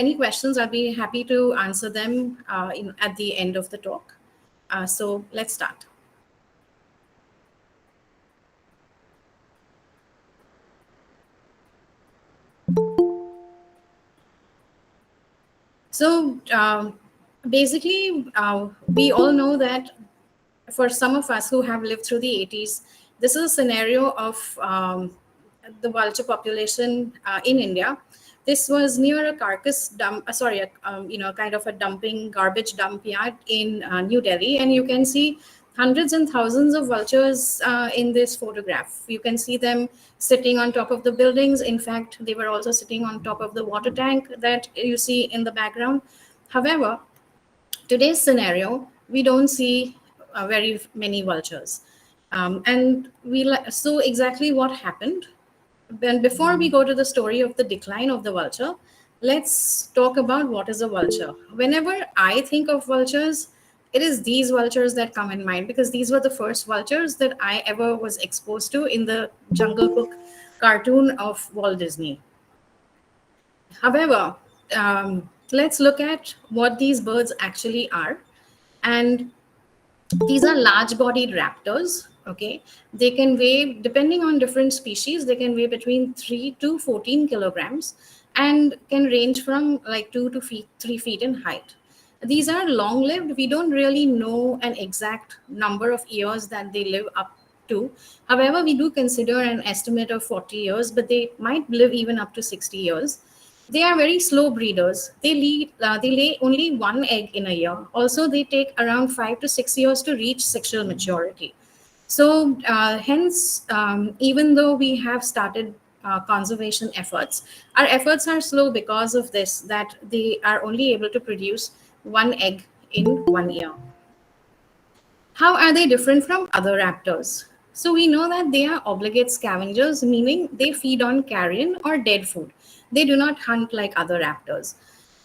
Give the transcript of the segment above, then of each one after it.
any questions, I'll be happy to answer them at the end of the talk. So let's start. So basically, we all know that for some of us who have lived through the 80s, this is a scenario of the vulture population in India. This was near a carcass dump, kind of a dumping garbage dump yard in New Delhi, and you can see hundreds and thousands of vultures in this photograph. You can see them sitting on top of the buildings. In fact, they were also sitting on top of the water tank that you see in the background. However, today's scenario, we don't see very many vultures. So exactly what happened? When before we go to the story of the decline of the vulture, let's talk about what is a vulture. Whenever I think of vultures, it is these vultures that come in mind, because these were the first vultures that I ever was exposed to in the Jungle Book cartoon of Walt Disney. However, let's look at what these birds actually are. And these are large bodied raptors. Okay, they can weigh, depending on different species, they can weigh between 3 to 14 kilograms and can range from like 3 feet in height. These are long lived. We don't really know an exact number of years that they live up to. However, we do consider an estimate of 40 years, but they might live even up to 60 years. They are very slow breeders. They lay only one egg in a year. Also, they take around 5 to 6 years to reach sexual maturity. So, hence, even though we have started conservation efforts, our efforts are slow because of this, that they are only able to produce one egg in 1 year. How are they different from other raptors? So we know that they are obligate scavengers, meaning they feed on carrion or dead food. They do not hunt like other raptors.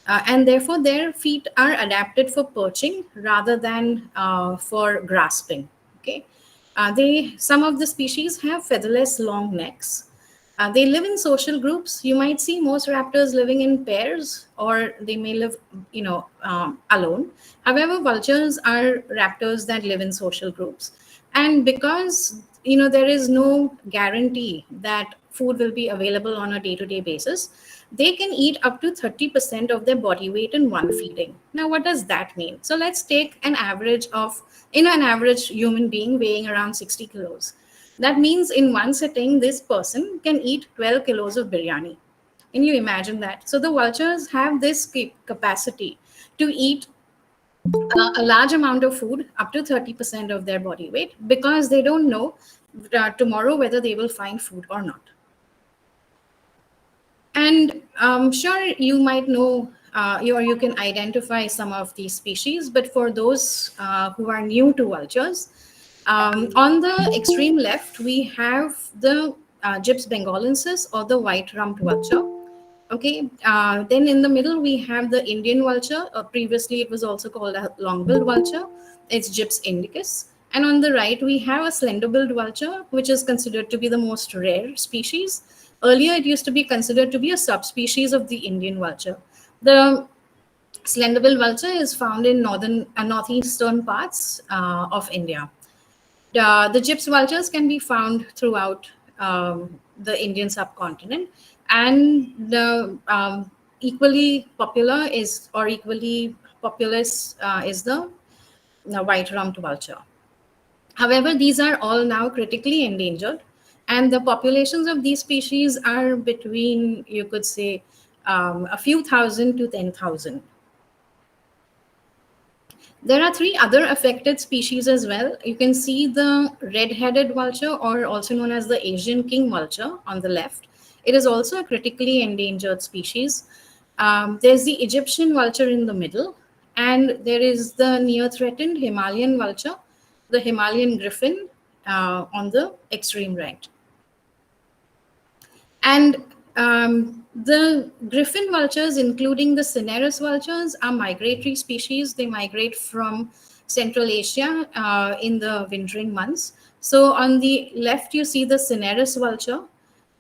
And therefore, their feet are adapted for perching rather than for grasping. Okay, some of the species have featherless long necks. They live in social groups. You might see most raptors living in pairs, or they may live, alone. However, vultures are raptors that live in social groups. And because, there is no guarantee that food will be available on a day-to-day basis, they can eat up to 30% of their body weight in one feeding. Now, what does that mean? So let's take an average of, an average human being weighing around 60 kilos. That means in one sitting, this person can eat 12 kilos of biryani. Can you imagine that? So the vultures have this capacity to eat a large amount of food, up to 30% of their body weight, because they don't know tomorrow whether they will find food or not. And sure, you might know or you can identify some of these species, but for those who are new to vultures, on the extreme left, we have the Gyps bengalensis, or the white-rumped vulture. Okay, then in the middle, we have the Indian vulture. Previously, it was also called a long-billed vulture. It's Gyps indicus. And on the right, we have a slender-billed vulture, which is considered to be the most rare species. Earlier, it used to be considered to be a subspecies of the Indian vulture. The slender-billed vulture is found in northeastern parts of India. The Gyps vultures can be found throughout the Indian subcontinent, and the equally popular is, or equally populous is the white-rumped vulture. However, these are all now critically endangered, and the populations of these species are between, you could say, a few thousand to 10,000. There are 3 other affected species as well. You can see the red-headed vulture, or also known as the Asian king vulture, on the left. It is also a critically endangered species. There's the Egyptian vulture in the middle, and there is the near-threatened Himalayan vulture, the Himalayan griffin, on the extreme right. And the griffin vultures, including the cinereous vultures, are migratory species. They migrate from Central Asia in the wintering months. So on the left, you see the cinereous vulture.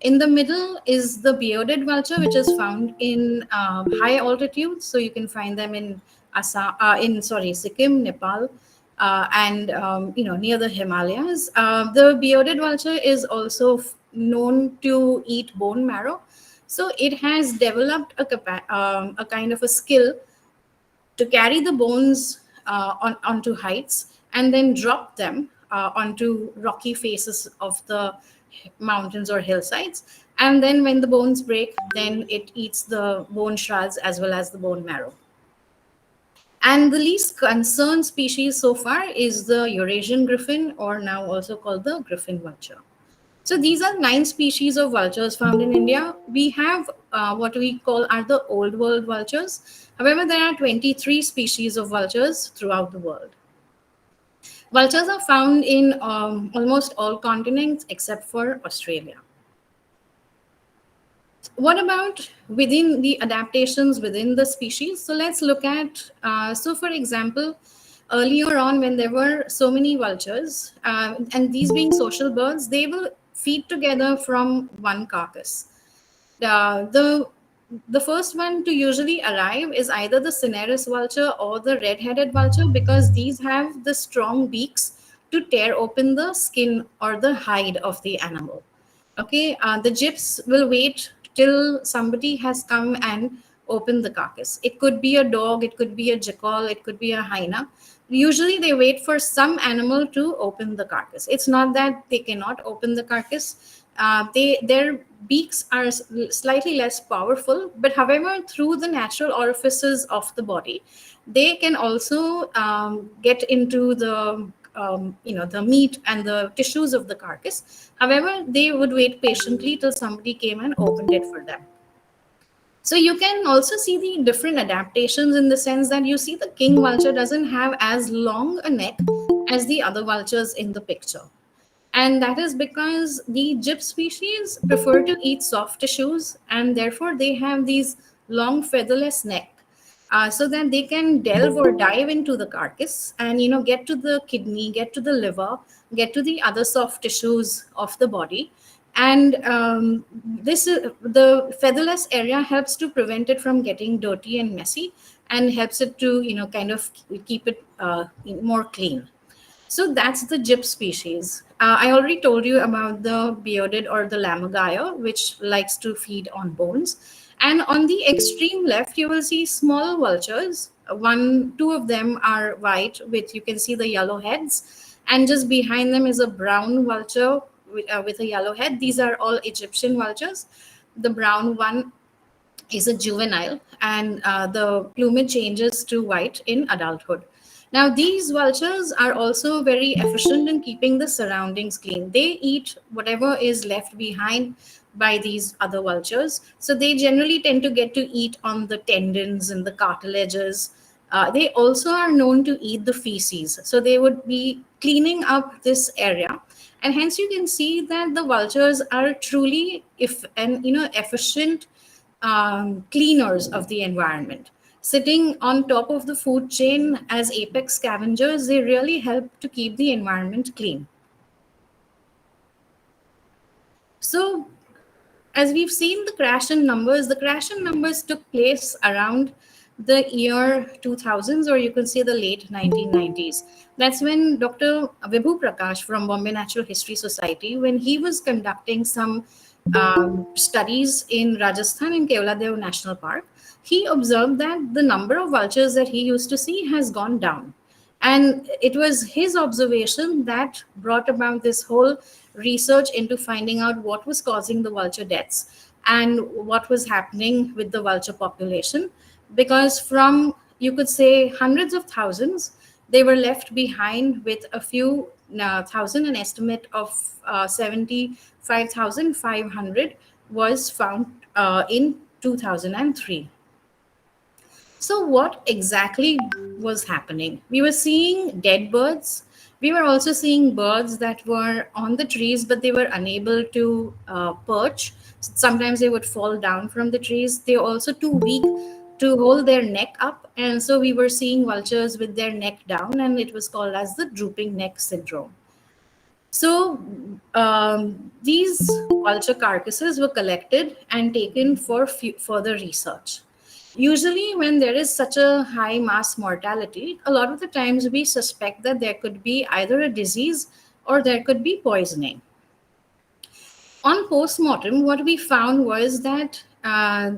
In the middle is the bearded vulture, which is found in high altitudes. So you can find them in Sikkim, Nepal, and near the Himalayas. The bearded vulture is also known to eat bone marrow. So it has developed a kind of a skill to carry the bones onto heights and then drop them onto rocky faces of the mountains or hillsides. And then when the bones break, then it eats the bone shards as well as the bone marrow. And the least concerned species so far is the Eurasian griffin, or now also called the griffin vulture. So these are 9 species of vultures found in India. We have what we call are the old world vultures. However, there are 23 species of vultures throughout the world. Vultures are found in almost all continents except for Australia. What about within the adaptations within the species? So let's look at, for example, earlier on when there were so many vultures, and these being social birds, they will feed together from one carcass. The first one to usually arrive is either the cinereous vulture or the red-headed vulture, because these have the strong beaks to tear open the skin or the hide of the animal. Okay, the gyps will wait till somebody has come and opened the carcass. It could be a dog, it could be a jackal, it could be a hyena. Usually they wait for some animal to open the carcass. It's not that they cannot open the carcass. Their beaks are slightly less powerful, but however, through the natural orifices of the body, they can also get into the meat and the tissues of the carcass. However, they would wait patiently till somebody came and opened it for them. So you can also see the different adaptations in the sense that you see the king vulture doesn't have as long a neck as the other vultures in the picture. And that is because the gyp species prefer to eat soft tissues, and therefore they have these long featherless neck, so that they can delve or dive into the carcass and get to the kidney, get to the liver, get to the other soft tissues of the body. And this is the featherless area helps to prevent it from getting dirty and messy, and helps it to kind of keep it more clean. So that's the gyp species. I already told you about the bearded or the lammergeier, which likes to feed on bones. And on the extreme left, you will see small vultures. Two of them are white with, you can see the yellow heads. And just behind them is a brown vulture with a yellow head. These are all Egyptian vultures. The brown one is a juvenile, and the plumage changes to white in adulthood. Now, these vultures are also very efficient in keeping the surroundings clean. They eat whatever is left behind by these other vultures. So they generally tend to get to eat on the tendons and the cartilages. They also are known to eat the feces. So they would be cleaning up this area. And hence you can see that the vultures are truly efficient cleaners of the environment. Sitting on top of the food chain as apex scavengers, they really help to keep the environment clean. So, as we've seen the crash in numbers took place around the year 2000s, or you can say the late 1990s. That's when Dr. Vibhu Prakash from Bombay Natural History Society, when he was conducting some studies in Rajasthan in Kevladev National Park, he observed that the number of vultures that he used to see has gone down. And it was his observation that brought about this whole research into finding out what was causing the vulture deaths and what was happening with the vulture population. Because from, you could say, hundreds of thousands, they were left behind with a few thousand. An estimate of 75,500 was found in 2003. So, what exactly was happening? We were seeing dead birds. We were also seeing birds that were on the trees, but they were unable to perch. Sometimes they would fall down from the trees. They were also too weak to hold their neck up. And so we were seeing vultures with their neck down, and it was called as the drooping neck syndrome. So these vulture carcasses were collected and taken for further research. Usually, when there is such a high mass mortality, a lot of the times we suspect that there could be either a disease or there could be poisoning. On postmortem, what we found was that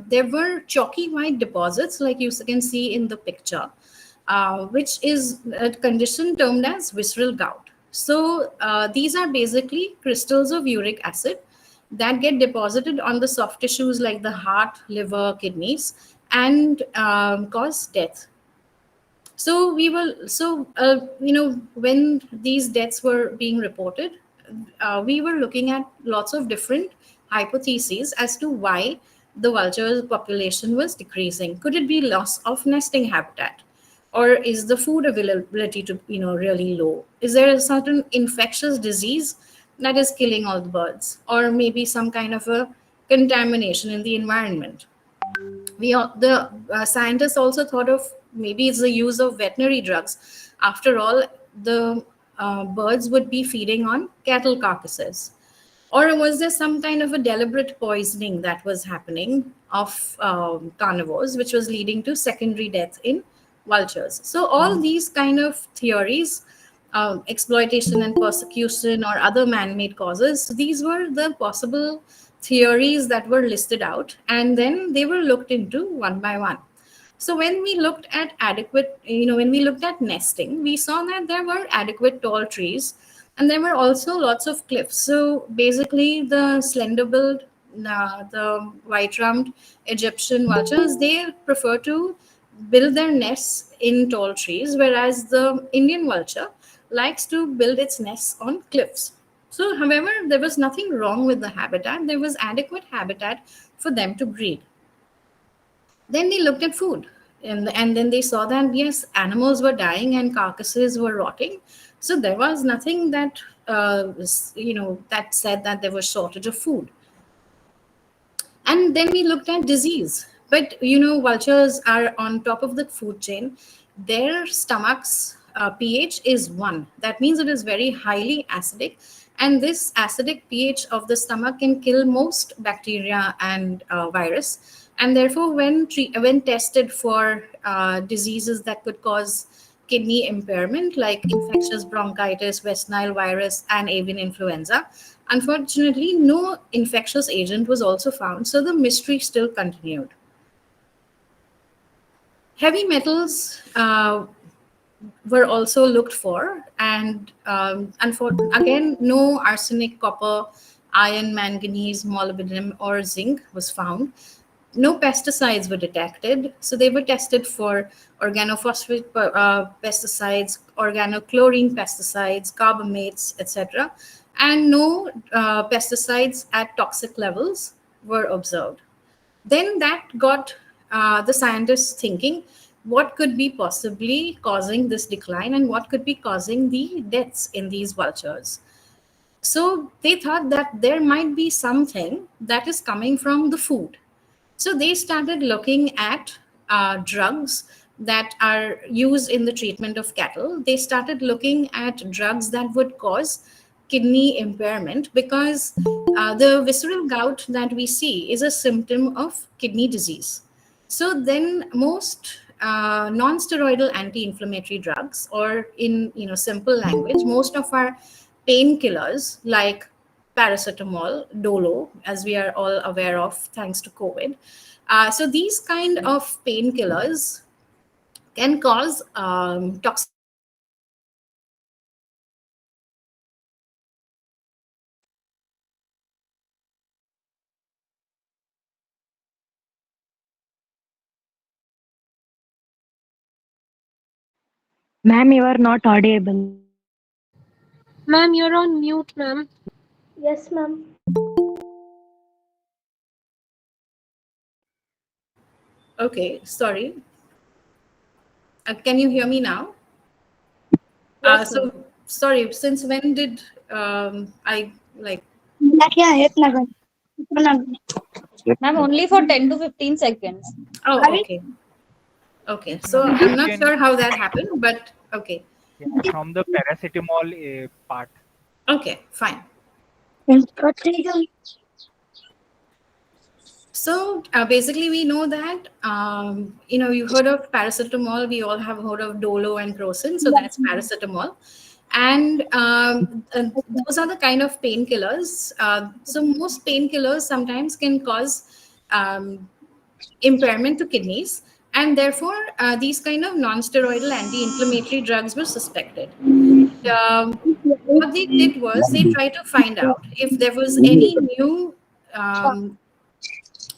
there were chalky white deposits, like you can see in the picture, which is a condition termed as visceral gout. So these are basically crystals of uric acid that get deposited on the soft tissues like the heart, liver, kidneys, and cause death. So when these deaths were being reported, we were looking at lots of different hypotheses as to why the vulture population was decreasing. Could it be loss of nesting habitat, or is the food availability to really low? Is there a certain infectious disease that is killing all the birds, or maybe some kind of a contamination in the environment? The scientists also thought of maybe it's the use of veterinary drugs. After all, the birds would be feeding on cattle carcasses. Or was there some kind of a deliberate poisoning that was happening of carnivores, which was leading to secondary death in vultures? So all these kind of theories, exploitation and persecution or other man-made causes, these were the possible theories that were listed out, and then they were looked into one by one. So when we looked at when we looked at nesting, we saw that there were adequate tall trees, and there were also lots of cliffs. So basically, the slender billed, the white rumped Egyptian vultures, they prefer to build their nests in tall trees, whereas the Indian vulture likes to build its nests on cliffs. So, however, there was nothing wrong with the habitat. There was adequate habitat for them to breed. Then they looked at food, and then they saw that yes, animals were dying and carcasses were rotting. So there was nothing that that said that there was shortage of food. And then we looked at disease. But vultures are on top of the food chain. Their stomach's pH is 1. That means it is very highly acidic. And this acidic pH of the stomach can kill most bacteria and virus. And therefore, when tested for diseases that could cause kidney impairment, like infectious bronchitis, West Nile virus, and avian influenza, unfortunately, no infectious agent was also found, so the mystery still continued. Heavy metals were also looked for, and again, no arsenic, copper, iron, manganese, molybdenum, or zinc was found. No pesticides were detected, so they were tested for organophosphate pesticides, organochlorine pesticides, carbamates, etc., and no pesticides at toxic levels were observed. Then that got the scientists thinking, what could be possibly causing this decline and what could be causing the deaths in these vultures? So they thought that there might be something that is coming from the food. So they started looking at drugs that are used in the treatment of cattle. They started looking at drugs that would cause kidney impairment, because the visceral gout that we see is a symptom of kidney disease. So then most non-steroidal anti-inflammatory drugs, or in simple language, most of our painkillers like paracetamol, dolo, as we are all aware of thanks to COVID. So these kind of painkillers can cause toxicity in the kidney. So Ma'am, you are not audible. Ma'am, you're on mute, ma'am. Yes, ma'am. okay, sorry. Can you hear me now? Yes, ma'am. So sorry. Since when did I like? क्या है इतना घंटा इतना Ma'am, only for 10 to 15 seconds. Oh, अरे okay, okay. Ma'am, So you I'm not can sure how that happened, but okay. from the paracetamol part. Okay, fine. So basically, we know that you've heard of paracetamol. We all have heard of Dolo and Crocin. So that's paracetamol, and those are the kind of painkillers. So most painkillers sometimes can cause impairment to kidneys, and therefore these kind of non-steroidal anti-inflammatory drugs were suspected. What they did was they tried to find out if there was any new um,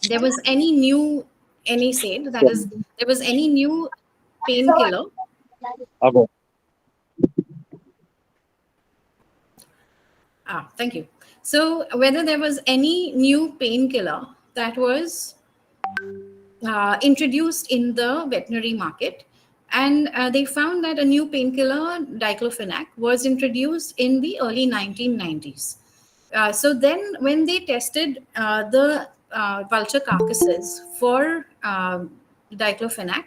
there was any new NSAID, that is, there was any new painkiller. Thank you. So whether there was any new painkiller that was introduced in the veterinary market, and they found that a new painkiller, diclofenac, was introduced in the early 1990s. So then, when they tested the vulture carcasses for diclofenac,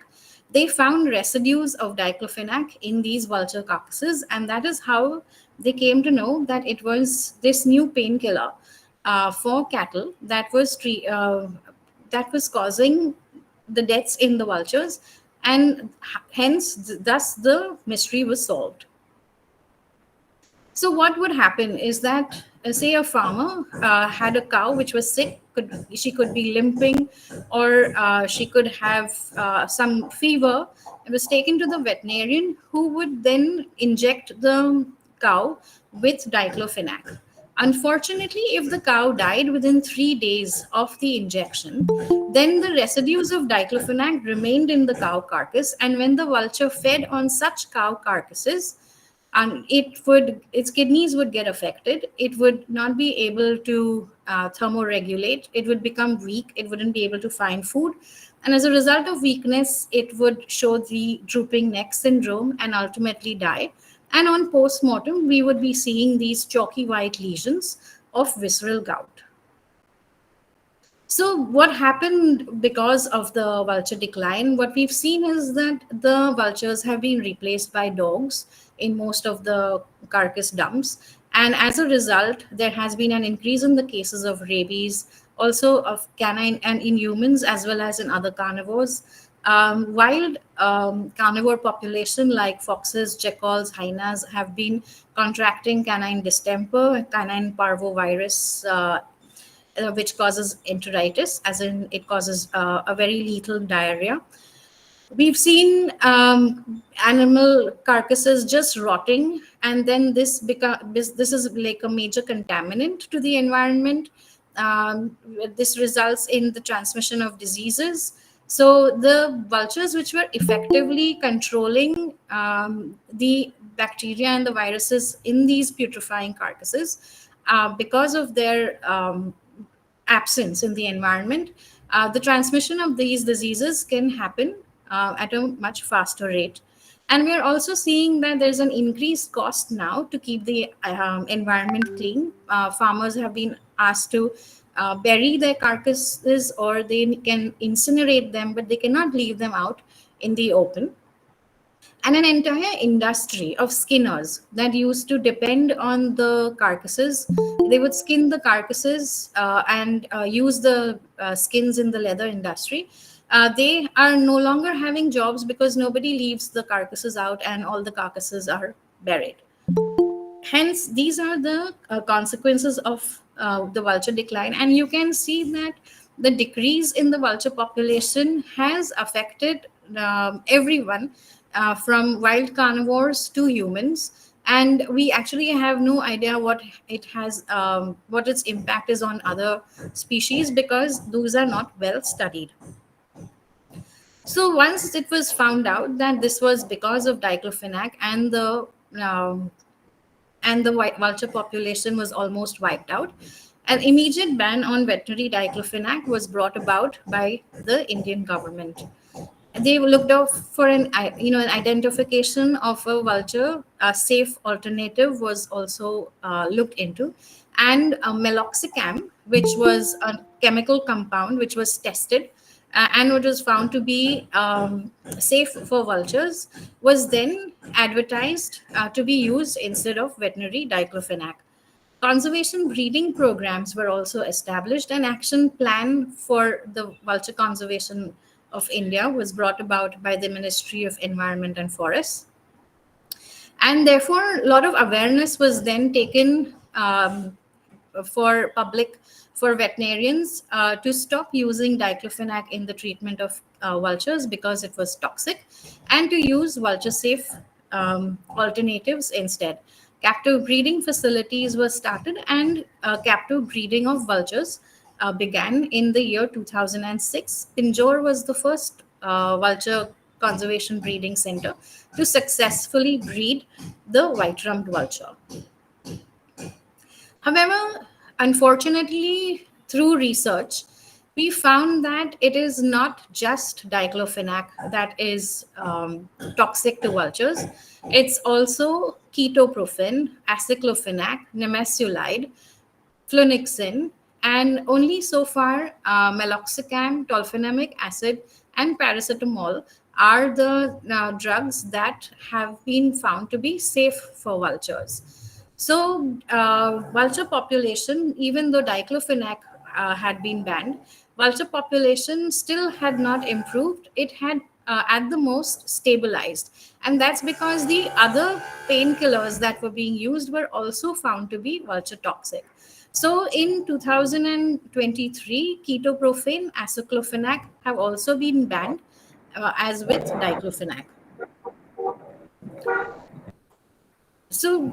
they found residues of diclofenac in these vulture carcasses, and that is how they came to know that it was this new painkiller for cattle that was causing the deaths in the vultures, and hence, thus, the mystery was solved. So what would happen is that, say, a farmer had a cow which was sick. She could be limping, or she could have some fever. It was taken to the veterinarian, who would then inject the cow with diclofenac. Unfortunately, if the cow died within 3 days of the injection, then the residues of diclofenac remained in the cow carcass, and when the vulture fed on such cow carcasses, and its kidneys would get affected. It would not be able to thermoregulate. It would become weak. It wouldn't be able to find food, and as a result of weakness, it would show the drooping neck syndrome and ultimately die. And on post-mortem, we would be seeing these chalky white lesions of visceral gout. So, what happened because of the vulture decline? What we've seen is that the vultures have been replaced by dogs in most of the carcass dumps. And as a result, there has been an increase in the cases of rabies, also of canine and in humans, as well as in other carnivores. Wild carnivore population like foxes, jackals, hyenas have been contracting canine distemper, canine parvovirus, which causes enteritis, as in it causes a very lethal diarrhea. We've seen animal carcasses just rotting, and then this is like a major contaminant to the environment. This results in the transmission of diseases. So the vultures, which were effectively controlling the bacteria and the viruses in these putrefying carcasses, because of their absence in the environment, the transmission of these diseases can happen at a much faster rate. And we are also seeing that there's an increased cost now to keep the environment clean. Farmers have been asked to bury their carcasses, or they can incinerate them, but they cannot leave them out in the open. And an entire industry of skinners that used to depend on the carcasses. They would skin the carcasses and use the skins in the leather industry. They are no longer having jobs because nobody leaves the carcasses out, and all the carcasses are buried. Hence, these are the consequences of the vulture decline. And you can see that the decrease in the vulture population has affected everyone, from wild carnivores to humans. And we actually have no idea what what its impact is on other species, because those are not well studied. So once it was found out that this was because of diclofenac, and the vulture population was almost wiped out, an immediate ban on veterinary diclofenac was brought about by the Indian government. They looked out for an identification of a vulture. A safe alternative was also looked into, and meloxicam, which was a chemical compound which was tested, and it was found to be safe for vultures, was then advertised to be used instead of veterinary diclofenac. Conservation breeding programs were also established. An action plan for the vulture conservation of India was brought about by the Ministry of Environment and Forests. And therefore, a lot of awareness was then taken for public, for veterinarians to stop using diclofenac in the treatment of vultures because it was toxic, and to use vulture safe alternatives instead. Captive breeding facilities were started, and captive breeding of vultures began in the year 2006. Pinjore was the first vulture conservation breeding center to successfully breed the white-rumped vulture. However, unfortunately, through research, we found that it is not just diclofenac that is toxic to vultures. It's also ketoprofen, aceclofenac, nimesulide, flunixin, and only so far meloxicam, tolfenamic acid, and paracetamol are the drugs that have been found to be safe for vultures. So, vulture population, even though diclofenac had been banned, vulture population still had not improved. It had at the most stabilized. And that's because the other painkillers that were being used were also found to be vulture toxic. So in 2023, ketoprofen, aceclofenac have also been banned, as with diclofenac. So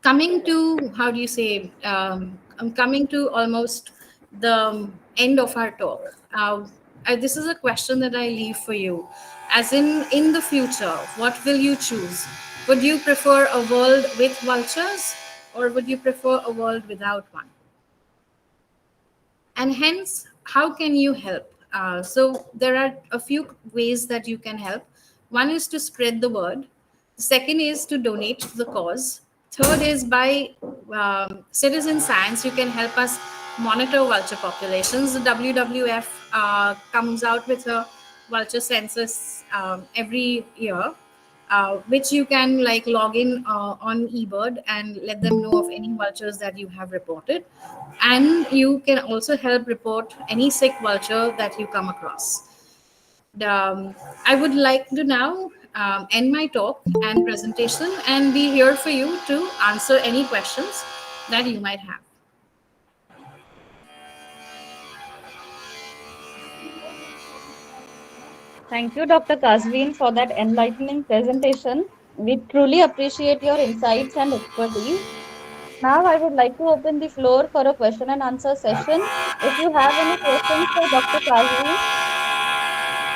coming to, how do you say, I'm coming to almost the end of our talk. This is a question that I leave for you. As in the future, what will you choose? Would you prefer a world with vultures, or would you prefer a world without one? And hence, how can you help? So there are a few ways that you can help. One is to spread the word. The second is to donate to the cause. Third is by citizen science, you can help us monitor vulture populations. The WWF comes out with a vulture census every year, which you can like log in on eBird and let them know of any vultures that you have reported. And you can also help report any sick vulture that you come across. I would like to now end my talk and presentation and be here for you to answer any questions that you might have. Thank you, Dr. Kazveen, for that enlightening presentation. We truly appreciate your insights and expertise. Now, I would like to open the floor for a question and answer session. If you have any questions for Dr. Kazveen,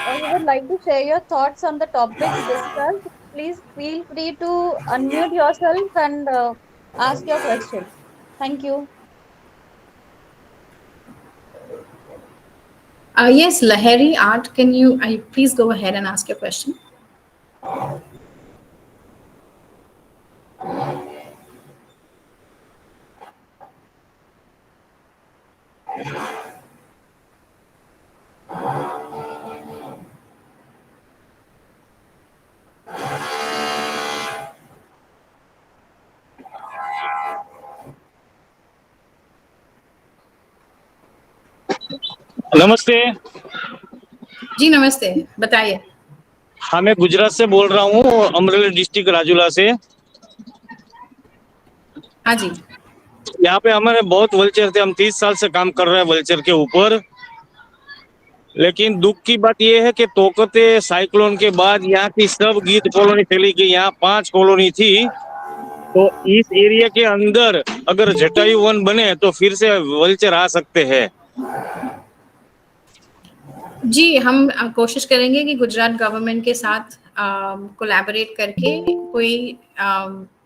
or you would like to share your thoughts on the topics discussed, please feel free to unmute yourself and ask your question. Thank you. Yes, Lahari Art, can you please go ahead and ask your question? नमस्ते जी नमस्ते, बताइए। हाँ, मैं गुजरात से बोल रहा हूँ, Amreli district राजूला से। हाँ जी। यहाँ पे हमारे बहुत वल्चर थे, हम 30 साल से काम कर रहे हैं वल्चर के ऊपर। लेकिन दुख की बात यह है कि तोकते साइक्लोन के बाद यहाँ की सब गीत कॉलोनी चली गई। यहाँ 5 कॉलोनी थी, तो इस एरिया के अंदर अगर जटायु वन बने तो फिर से वल्चर आ सकते हैं। जी, हम कोशिश करेंगे कि गुजरात गवर्नमेंट के साथ कोलैबोरेट करके कोई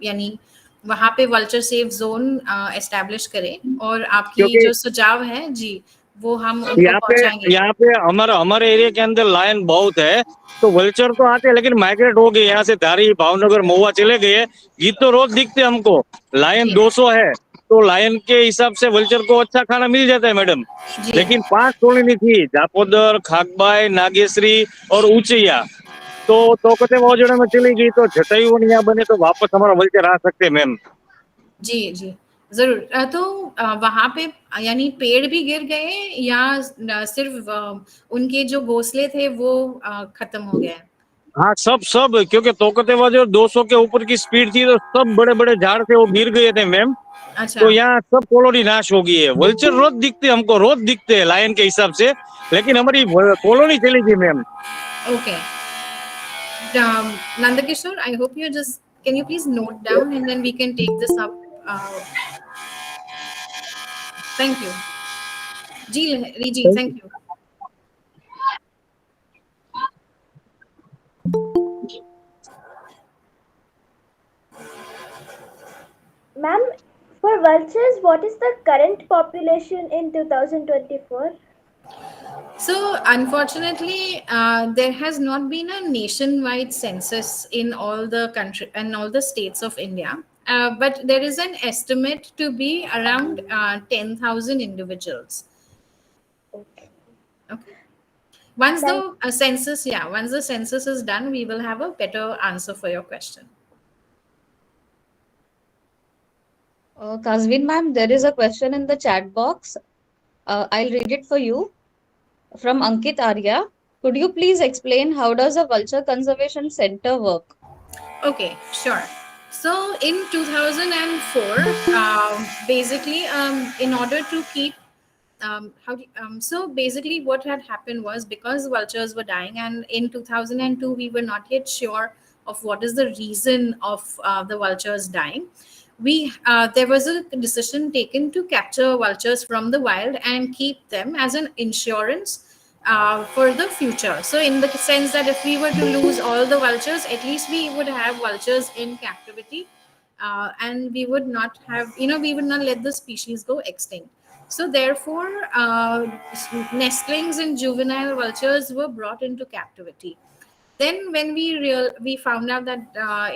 यानी वहाँ पे वल्चर सेफ जोन एस्टैब्लिश करें, और आपकी जो सुझाव है जी वो हम उनको पहुंचाएंगे। यहाँ पे हमारे एरिया के अंदर लायन बहुत है, तो वल्चर तो आते हैं लेकिन माइग्रेट हो गए, यहाँ से धारी, भावनगर, महुआ चले गए। गीत तो रोज दिखते हमको। लायन 200 है, तो लायन के हिसाब से वल्चर को अच्छा खाना मिल जाता है मैडम। लेकिन 5 कॉलोनी थी, जापोदर, खाकबाई, नागेश्वरी और ऊंचैया, तो तोकते मौजूदा में चली गई, तो जटायु वन यहाँ बने तो वापस हमारा वल्चर आ सकते हैं मैम। जी जी जरूर। तो वहां पे यानी पेड़ भी गिर गए या सिर्फ उनके जो घोंसले थे वो खत्म हो गए? हाँ, सब सब, क्योंकि तोकतेबाज और 200 के ऊपर की स्पीड थी, तो सब बड़े बड़े झाड़ थे वो गिर गए थे मैम। अच्छा। तो यहाँ सब कॉलोनी नाश हो गई है। वल्चर रोज दिखते हमको, रोज दिखते हैं लायन के हिसाब से, लेकिन हमारी कॉलोनी चली गई ma'am. Okay. Nandakishore, I hope you just can you please note down and then we can take this up. Uh, thank you. Ji, thank you. Ma'am, for vultures, what is the current population in 2024? So, unfortunately, there has not been a nationwide census in all the country and all the states of India. But there is an estimate to be around 10,000 individuals. Okay. Okay. Once the once the census is done, we will have a better answer for your question. Kazveen ma'am, there is a question in the chat box. I'll read it for you from Ankit Arya. Could you please explain how does a vulture conservation center work? Okay, sure. So in 2004, basically, in order to keep so basically what had happened was because vultures were dying, and in 2002 we were not yet sure of what is the reason of the vultures dying. We there was a decision taken to capture vultures from the wild and keep them as an insurance for the future. So, in the sense that if we were to lose all the vultures, at least we would have vultures in captivity, and we would not have, we would not let the species go extinct. So, therefore, nestlings and juvenile vultures were brought into captivity. Then, when we found out that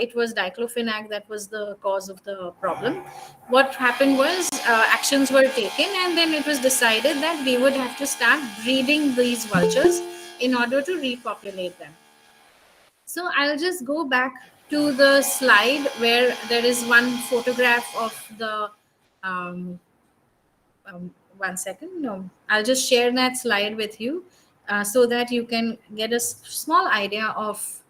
it was diclofenac that was the cause of the problem, what happened was actions were taken, and then it was decided that we would have to start breeding these vultures in order to repopulate them. So I'll just go back to the slide where there is one photograph of the. Um, 1 second. No, I'll just share that slide with you so that you can get a small idea of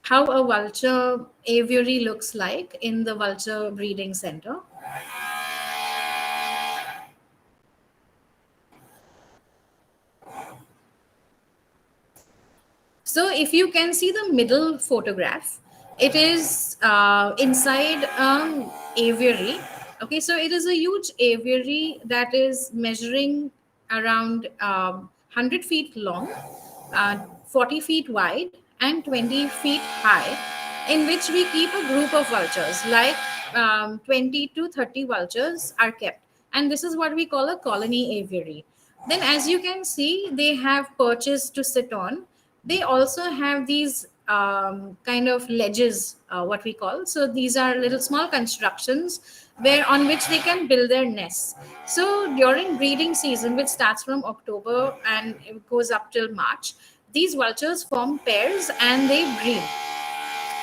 how a vulture aviary looks like in the vulture breeding center. So if you can see the middle photograph, it is inside aviary. Okay, so it is a huge aviary that is measuring around 100 feet long, 40 feet wide, and 20 feet high, in which we keep a group of vultures, like 20 to 30 vultures are kept. And this is what we call a colony aviary. Then, as you can see, they have perches to sit on. They also have these kind of ledges, what we call. So these are little small constructions where on which they can build their nests. So during breeding season, which starts from October and it goes up till March, these vultures form pairs and they breed.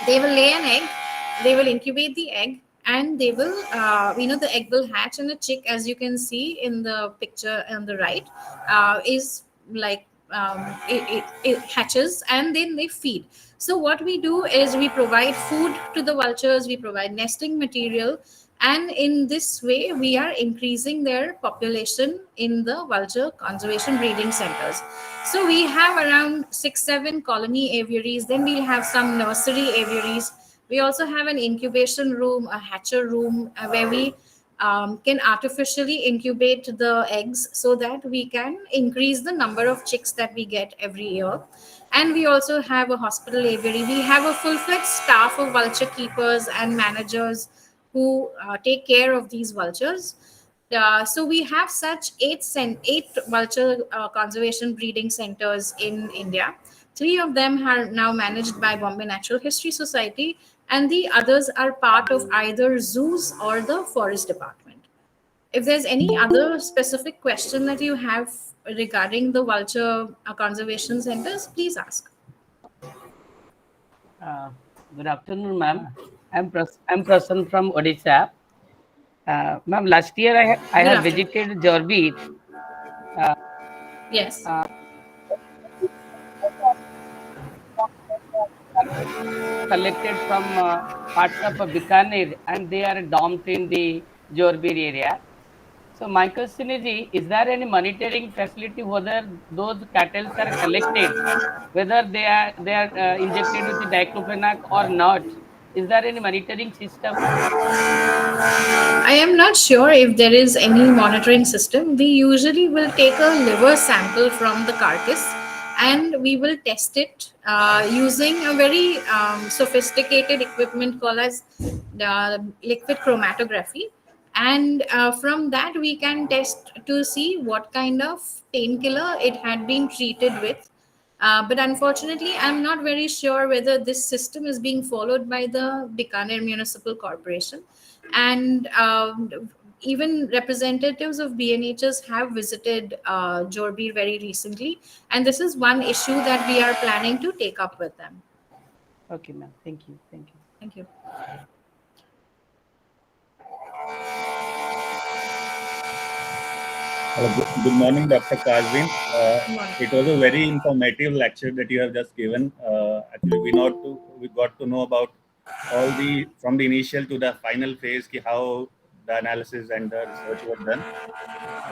They will lay an egg, they will incubate the egg, and they will the egg will hatch, and the chick, as you can see in the picture on the right, is like it hatches and then they feed. So what we do is we provide food to the vultures, we provide nesting material, and in this way we are increasing their population in the vulture conservation breeding centers. So we have around 6 7 colony aviaries, then we have some nursery aviaries. We also have an incubation room, a hatcher room, where we can artificially incubate the eggs so that we can increase the number of chicks that we get every year. And we also have a hospital aviary. We have a full-fledged staff of vulture keepers and managers who take care of these vultures. So we have such eight vulture conservation breeding centers in India. 3 of them are now managed by Bombay Natural History Society, and the others are part of either zoos or the forest department. If there's any other specific question that you have regarding the vulture conservation centers, please ask. Good afternoon, ma'am. I'm Prasan from Odisha. Ma'am, last year I Good have afternoon. visited Jorbit. Uh, Yes. uh, collected from parts of Bikaner, and they are dumped in the Jorbir area. So my question is there any monitoring facility whether those cattle are collected, whether they are injected with the diclofenac or not? Is there any monitoring system? I am not sure if there is any monitoring system. We usually will take a liver sample from the carcass and we will test it using a very sophisticated equipment called as liquid chromatography. And from that, we can test to see what kind of painkiller it had been treated with. But unfortunately, I'm not very sure whether this system is being followed by the Bikaner Municipal Corporation. And even representatives of BNHS have visited Jorbir very recently. And this is one issue that we are planning to take up with them. Okay, ma'am. Thank you. Thank you. Thank you. Good morning, Dr. Kazveen. One. It was a very informative lecture that you have just given. Actually, we got to know about all the from the initial to the final phase, how the analysis and the research were done.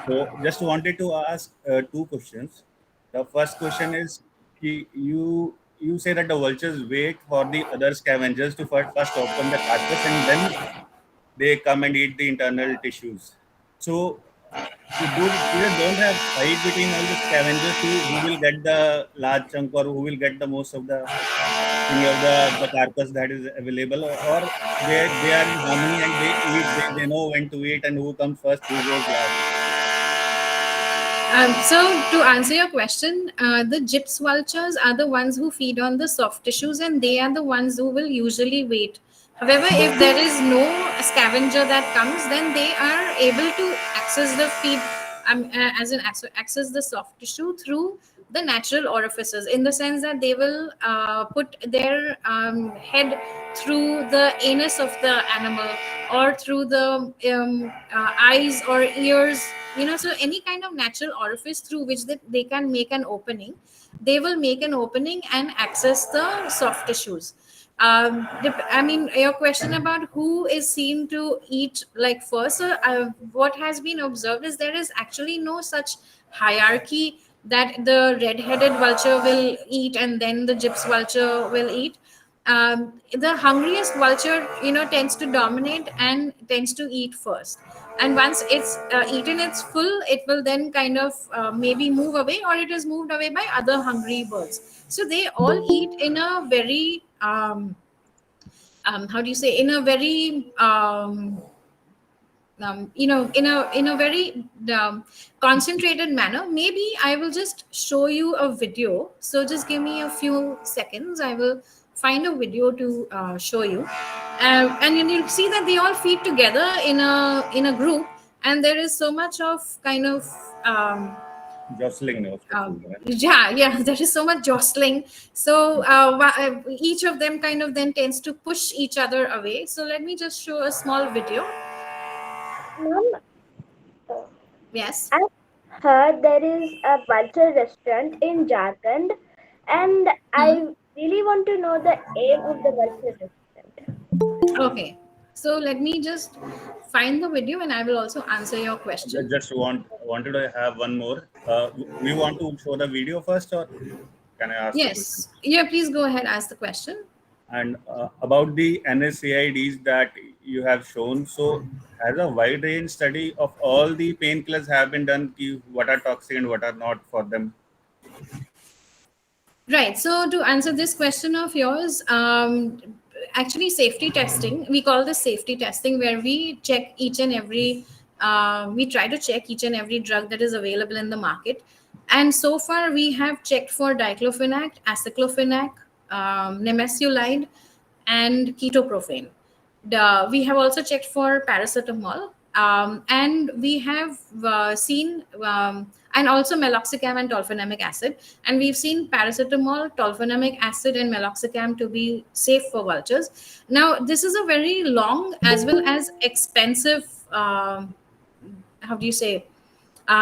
So, just wanted to ask two questions. The first question is, you say that the vultures wait for the other scavengers to first open the carcass and then they come and eat the internal tissues. So they don't have fight between all the scavengers who will get the large chunk or who will get the most of the any of the carcass that is available, or they are in harmony and they eat, they know when to eat and who comes first, who goes last. So to answer your question, the gyps vultures are the ones who feed on the soft tissues and they are the ones who will usually wait. However, if there is no scavenger that comes, then they are able to access the feed, as in access the soft tissue through the natural orifices, in the sense that they will put their head through the anus of the animal or through the eyes or ears, so any kind of natural orifice through which they can make an opening, they will make an opening and access the soft tissues. I mean, your question about who is seen to eat like first, what has been observed is there is actually no such hierarchy that the red-headed vulture will eat and then the gyps vulture will eat. The hungriest vulture, tends to dominate and tends to eat first. And once it's eaten its full, it will then kind of maybe move away, or it is moved away by other hungry birds. So they all eat in a very how do you say, in a very in a very concentrated manner. Maybe I will just show you a video, so just give me a few seconds. I will find a video to show you, and you'll see that they all feed together in a group, and there is so much of kind of Jostling of the food, right? yeah, there is so much jostling. So each of them kind of then tends to push each other away. So let me just show a small video. Ma'am, Yes. I heard there is a vulture restaurant in Jharkhand, and I really want to know the aim of the vulture restaurant. Okay, so let me just find the video and I will also answer your question. Just wanted to have one more. We want to show the video first, or can I ask the question? Yes, yeah, please go ahead, ask the question. And about the NSAIDs that you have shown, so has a wide range study of all the painkillers have been done, what are toxic and what are not for them? Right. So to answer this question of yours, actually safety testing, we call this safety testing, where we check each and every, we try to check each and every drug that is available in the market. And so far we have checked for diclofenac, aceclofenac, nimesulide, and ketoprofen. We have also checked for paracetamol. And we have seen, and also meloxicam and tolfenamic acid. And we've seen paracetamol, tolfenamic acid, and meloxicam to be safe for vultures. Now, this is a very long as well as expensive, how do you say,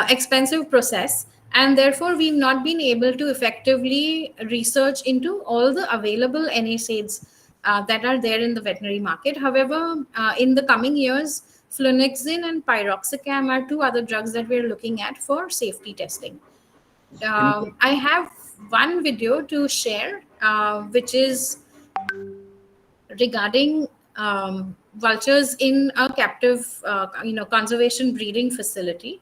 expensive process, and therefore we've not been able to effectively research into all the available NSAIDs that are there in the veterinary market. However, in the coming years, flunixin and piroxicam are two other drugs that we're looking at for safety testing. In, I have one video to share, which is regarding vultures in a captive, conservation breeding facility.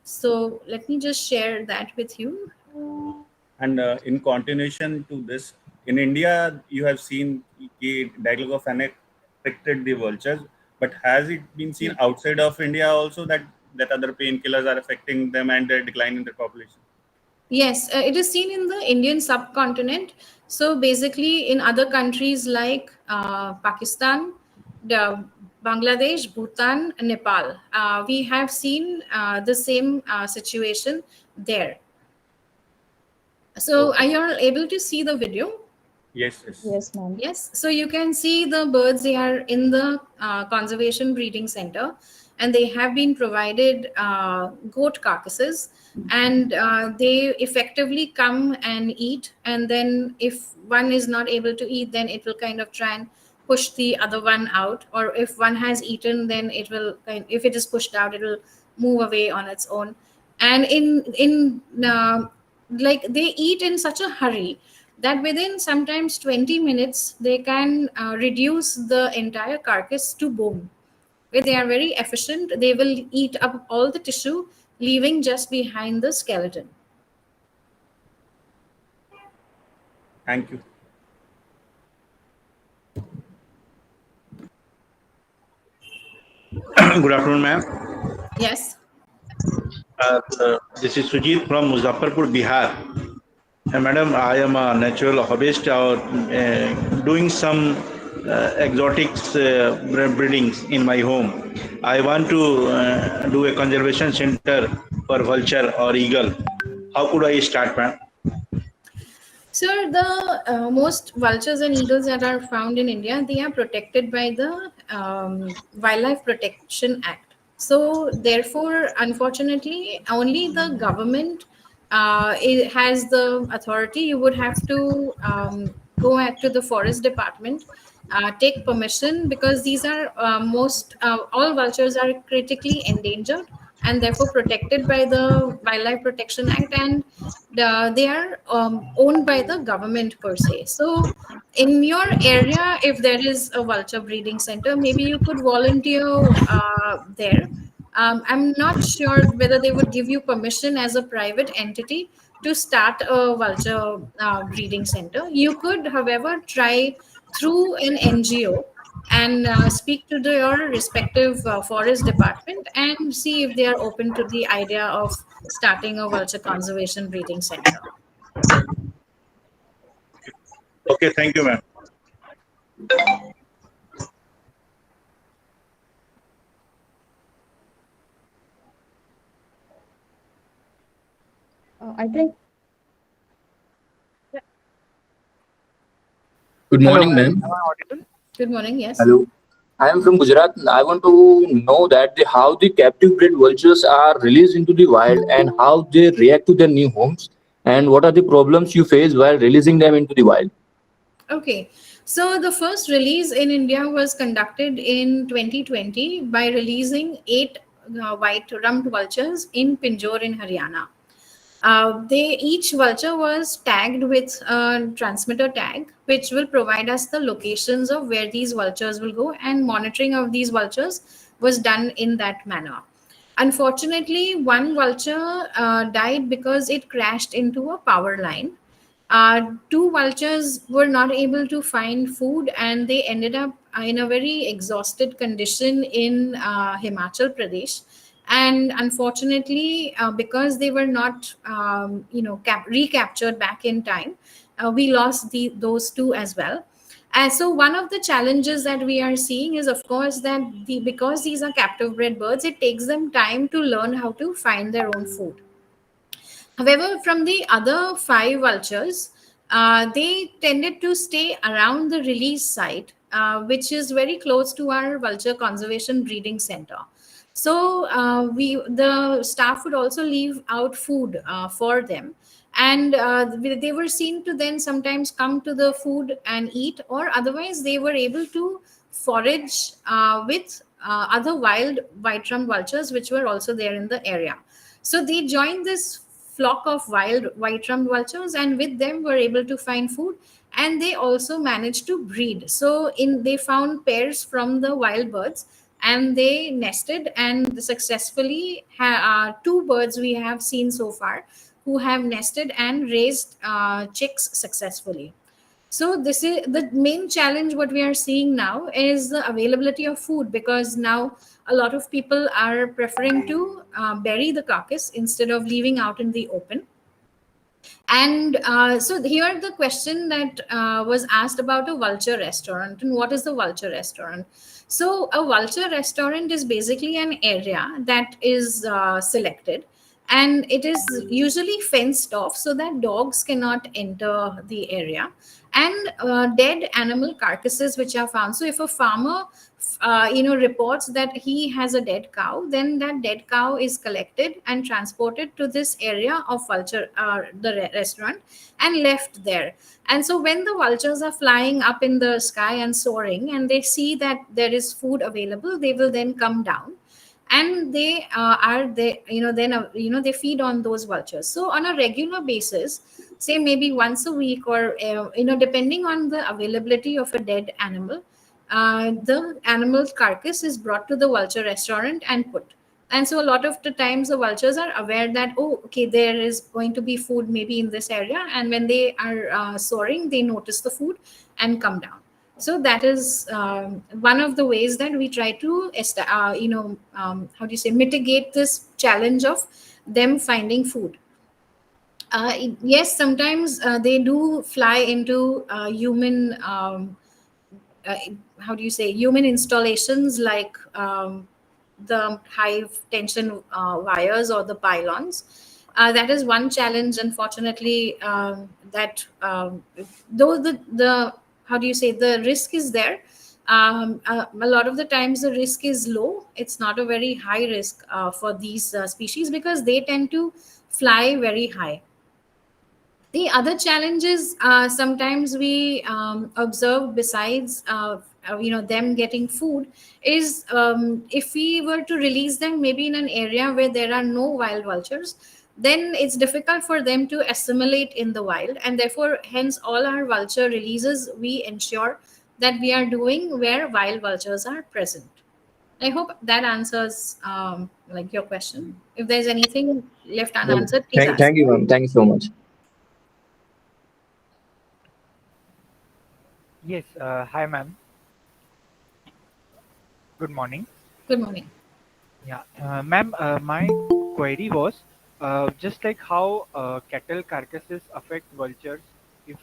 So let me just share that with you. and in continuation to this, in India, you have seen diclofenac affected the vultures, but has it been seen outside of India also that other painkillers are affecting them and they're declining their population? Yes, it is seen in the Indian subcontinent. So basically, in other countries like Pakistan, Bangladesh, Bhutan, Nepal, we have seen the same situation there. So, Oh, are you all able to see the video? yes, yes. Yes, ma'am. Yes, so you can see the birds, they are in the conservation breeding center, and they have been provided goat carcasses, and they effectively come and eat. And then if one is not able to eat, then it will kind of try and push the other one out. Or if one has eaten, then it will if it is pushed out, it will move away on its own. And in like, they eat in such a hurry that within sometimes 20 minutes they can reduce the entire carcass to bone. Where they are very efficient, they will eat up all the tissue, leaving just behind the skeleton. Thank you. Good afternoon, ma'am. Yes. This is Sujit from Muzaffarpur, Bihar. Madam, I am a natural hobbyist doing some exotics breedings in my home. I want to do a conservation center for vulture or eagle. How could I start, ma'am? Sir, the most vultures and eagles that are found in India, they are protected by the Wildlife Protection Act. So, therefore, unfortunately, only the government it has the authority. You would have to go at to the forest department, take permission, because these are all vultures are critically endangered and therefore protected by the Wildlife Protection Act, and they are owned by the government per se. So, in your area, if there is a vulture breeding center, maybe you could volunteer there. I'm not sure whether they would give you permission as a private entity to start a vulture breeding center. You could, however, try through an NGO and speak to your respective forest department and see if they are open to the idea of starting a vulture conservation breeding center. Okay, thank you, ma'am. I think. Good Hello, morning, ma'am. ma'am. Am I audible? Good morning. Yes. Hello. I am from Gujarat. I want to know that how the captive bred vultures are released into the wild and how they react to their new homes, and what are the problems you face while releasing them into the wild. Okay. So the first release in India was conducted in 2020 by releasing 8 white rumped vultures in Pinjore in Haryana. Each vulture was tagged with a transmitter tag, which will provide us the locations of where these vultures will go, and monitoring of these vultures was done in that manner. Unfortunately, one vulture died because it crashed into a power line. Two vultures were not able to find food, and they ended up in a very exhausted condition in Himachal Pradesh. And unfortunately, because they were not recaptured back in time, we lost those two as well. And so one of the challenges that we are seeing is, of course, that because these are captive bred birds, it takes them time to learn how to find their own food. However, from the other five vultures, they tended to stay around the release site, which is very close to our vulture conservation breeding center. So the staff would also leave out food for them, and they were seen to then sometimes come to the food and eat, or otherwise they were able to forage with other wild white-rumped vultures which were also there in the area. So they joined this flock of wild white-rumped vultures, and with them were able to find food, and they also managed to breed. So they found pairs from the wild birds, and they nested, and successfully two birds we have seen so far who have nested and raised chicks successfully. So this is the main challenge. What we are seeing now is the availability of food, because now a lot of people are preferring to bury the carcass instead of leaving out in the open. And so here the question that was asked about a vulture restaurant, and what is the vulture restaurant? So a vulture restaurant is basically an area that is selected, and it is usually fenced off so that dogs cannot enter the area, and dead animal carcasses which are found. So if a farmer reports that he has a dead cow, then that dead cow is collected and transported to this area of vulture, restaurant, and left there. And so when the vultures are flying up in the sky and soaring, and they see that there is food available, they will then come down, and they are they then they feed on those vultures. So on a regular basis, say maybe once a week, or depending on the availability of a dead animal, the animal's carcass is brought to the vulture restaurant and put. And so a lot of the times the vultures are aware that, oh, okay, there is going to be food maybe in this area, and when they are soaring, they notice the food and come down. So that is one of the ways that we try to how do you say, mitigate this challenge of them finding food. Yes, sometimes they do fly into human uh, how do you say, human installations, like the high tension wires or the pylons. That is one challenge, unfortunately, that though the how do you say, the risk is there. A lot of the times the risk is low. It's not a very high risk for these species, because they tend to fly very high. The other challenges sometimes we observe, besides them getting food, is if we were to release them maybe in an area where there are no wild vultures, then it's difficult for them to assimilate in the wild, and therefore hence all our vulture releases we ensure that we are doing where wild vultures are present. I hope that answers like your question. If there's anything left unanswered, please ask. Thank you, ma'am. Thank you so much. Yes, hi ma'am. Good morning. Good morning. Yeah, ma'am, my query was just like how cattle carcasses affect vultures if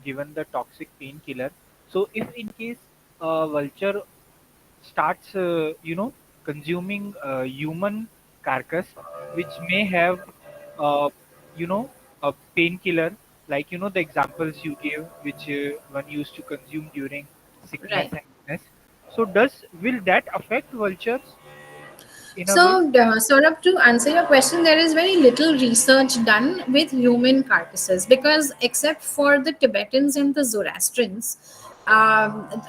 given the toxic painkiller. So, if in case a vulture starts, consuming human carcass, which may have, uh, a painkiller, like the examples you gave, which one used to consume during sickness Right. and illness. So, will that affect vultures in a way? So, Saurabh, to answer your question, there is very little research done with human carcasses, because except for the Tibetans and the Zoroastrians,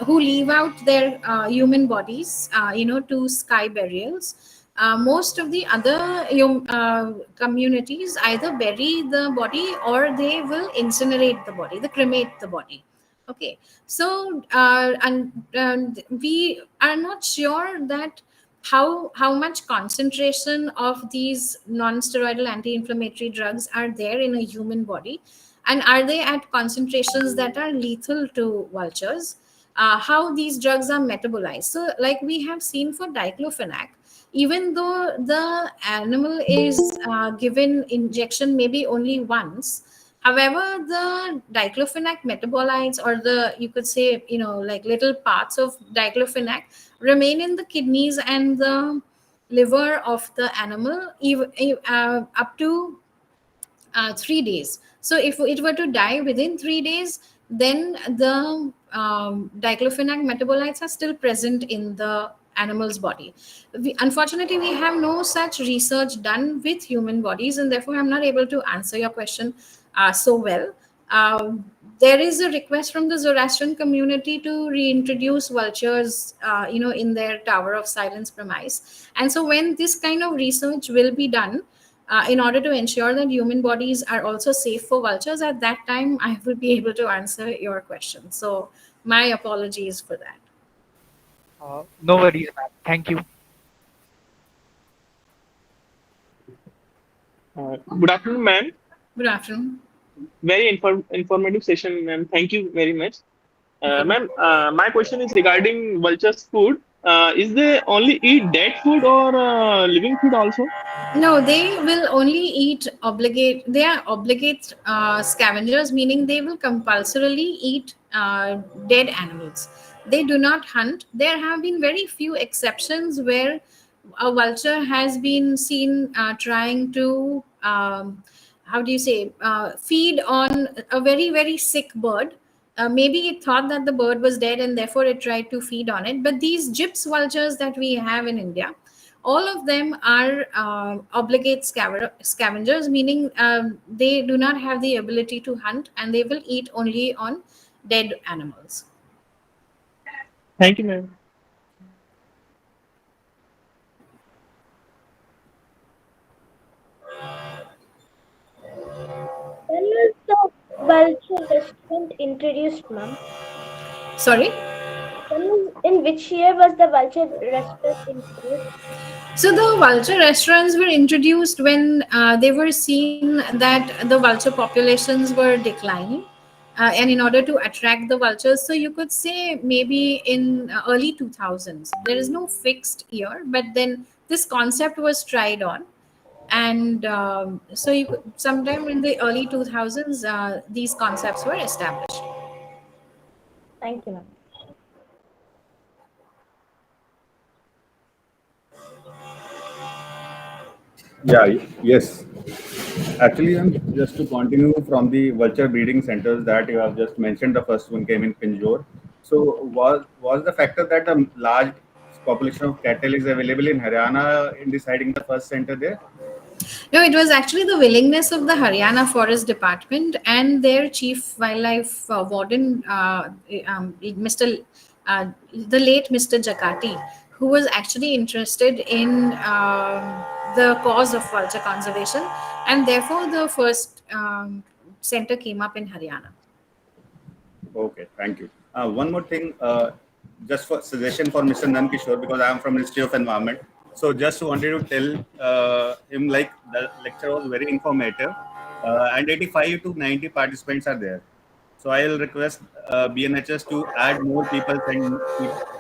who leave out their human bodies, to sky burials, most of the other communities either bury the body, or they will incinerate the body, they cremate the body. Okay, so and we are not sure that how much concentration of these non-steroidal anti-inflammatory drugs are there in a human body, and are they at concentrations that are lethal to vultures, how these drugs are metabolized. So like we have seen for diclofenac, even though the animal is given injection maybe only once, However, the diclofenac metabolites, or the, you could say, like little parts of diclofenac, remain in the kidneys and the liver of the animal, up to 3 days. So if it were to die within 3 days, then the diclofenac metabolites are still present in the animal's body. Unfortunately, we have no such research done with human bodies, and therefore I'm not able to answer your question so well. There is a request from the Zoroastrian community to reintroduce vultures, in their Tower of Silence premise. And so when this kind of research will be done, in order to ensure that human bodies are also safe for vultures, at that time I will be able to answer your question. So my apologies for that. No worries, ma'am. Thank you. Good afternoon, ma'am. Good afternoon. Very informative session, ma'am. Thank you very much. Okay. Ma'am, my question is regarding vultures' food. Is they only eat dead food or living food also? No, they will only eat obligate. They are obligate scavengers, meaning they will compulsorily eat dead animals. They do not hunt. There have been very few exceptions where a vulture has been seen trying to, how do you say, feed on a very, very sick bird. Maybe it thought that the bird was dead and therefore it tried to feed on it. But these gyps vultures that we have in India, all of them are obligate scavengers, meaning they do not have the ability to hunt, and they will eat only on dead animals. Thank you, ma'am. When was the vulture restaurant introduced, ma'am? Sorry. In which year was the vulture restaurant introduced? So the vulture restaurants were introduced when they were seen that the vulture populations were declining, and in order to attract the vultures, so you could say maybe in early 2000s. There is no fixed year, but then this concept was tried on, and so you could, sometime in the early 2000s, these concepts were established. Thank you, ma'am. Yeah, yes. Actually, just to continue from the vulture breeding centers that you have just mentioned, the first one came in Pinjore. So was the factor that a large population of cattle is available in Haryana in deciding the first center there? No, it was actually the willingness of the Haryana Forest Department and their chief wildlife warden, Mr. The late Mr. Jakati, who was actually interested in the cause of vulture conservation, and therefore the first center came up in Haryana. Okay, thank you. One more thing, just for suggestion for Mr. Nankishore, because I am from Ministry of Environment. So just wanted to tell him, like, the lecture was very informative, and 85 to 90 participants are there. So I'll request BNHS to add more people and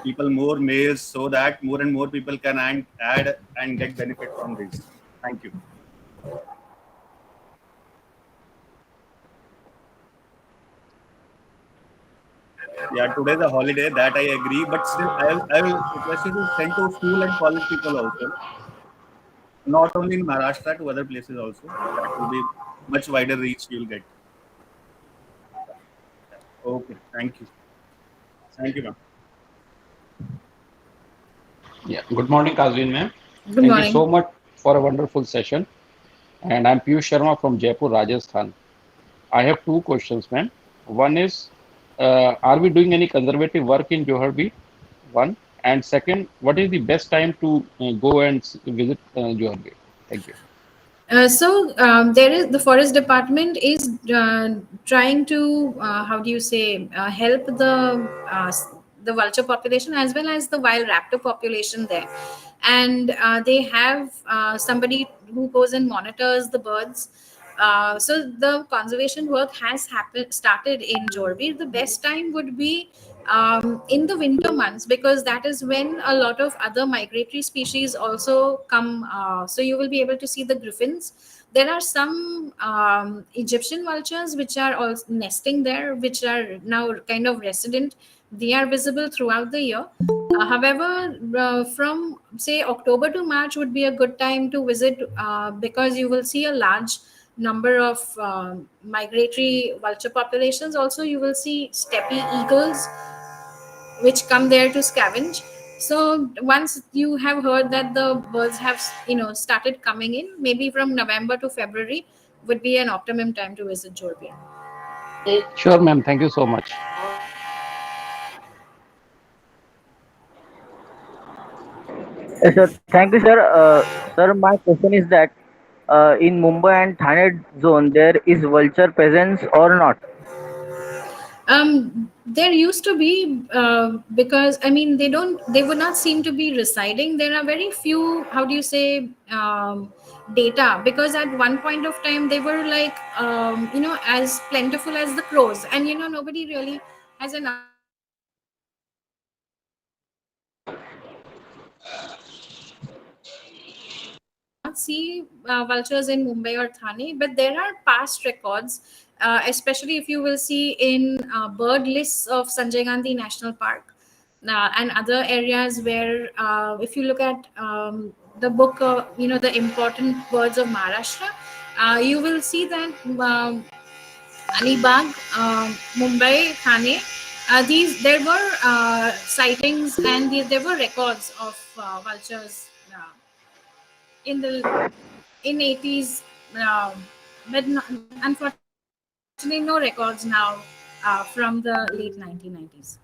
people more males, so that more and more people can add and get benefit from this. Thank you. Yeah, today's a holiday, that I agree, but still I will request you to send to school and college people also, not only in Maharashtra, to other places also. That will be much wider reach you'll get. Okay, thank you. Thank you, ma'am. Yeah. Good morning, Kazveen ma'am. Good Thank you so morning. much for a wonderful session. And I'm Piyush Sharma from Jaipur, Rajasthan. I have two questions, ma'am. One is, are we doing any conservative work in Johar Beach? One. And second, what is the best time to go and visit Johar Beach? Thank you. There is the forest department is trying to, how do you say, help the vulture population as well as the wild raptor population there, and they have somebody who goes and monitors the birds. So the conservation work has started in Jorbi. The best time would be in the winter months, because that is when a lot of other migratory species also come. So you will be able to see the griffins, There are some Egyptian vultures which are also nesting there, which are now kind of resident. They are visible throughout the year. However, from say October to March would be a good time to visit, because you will see a large number of migratory vulture populations. Also, you will see steppe eagles which come there to scavenge. So once you have heard that the birds have started coming in, maybe from November to February would be an optimum time to visit Jorbier. Sure, ma'am. Thank you so much. Yes, sir. Thank you, sir. Sir, my question is that in Mumbai and Thane zone, there is vulture presence or not? There used to be, because I mean they would not seem to be residing. There are very few, how do you say, data, because at one point of time they were like, as plentiful as the crows, and nobody really has an understanding of how many crows there are. You do not see vultures in Mumbai or Thane, but there are past records, especially if you will see in bird lists of Sanjay Gandhi National Park, and other areas where, if you look at the book, the important birds of Maharashtra, you will see that Alibag, Mumbai, Thane, these there were sightings, and there were records of vultures in the in 80s, but unfortunately no records now from the late 1990s.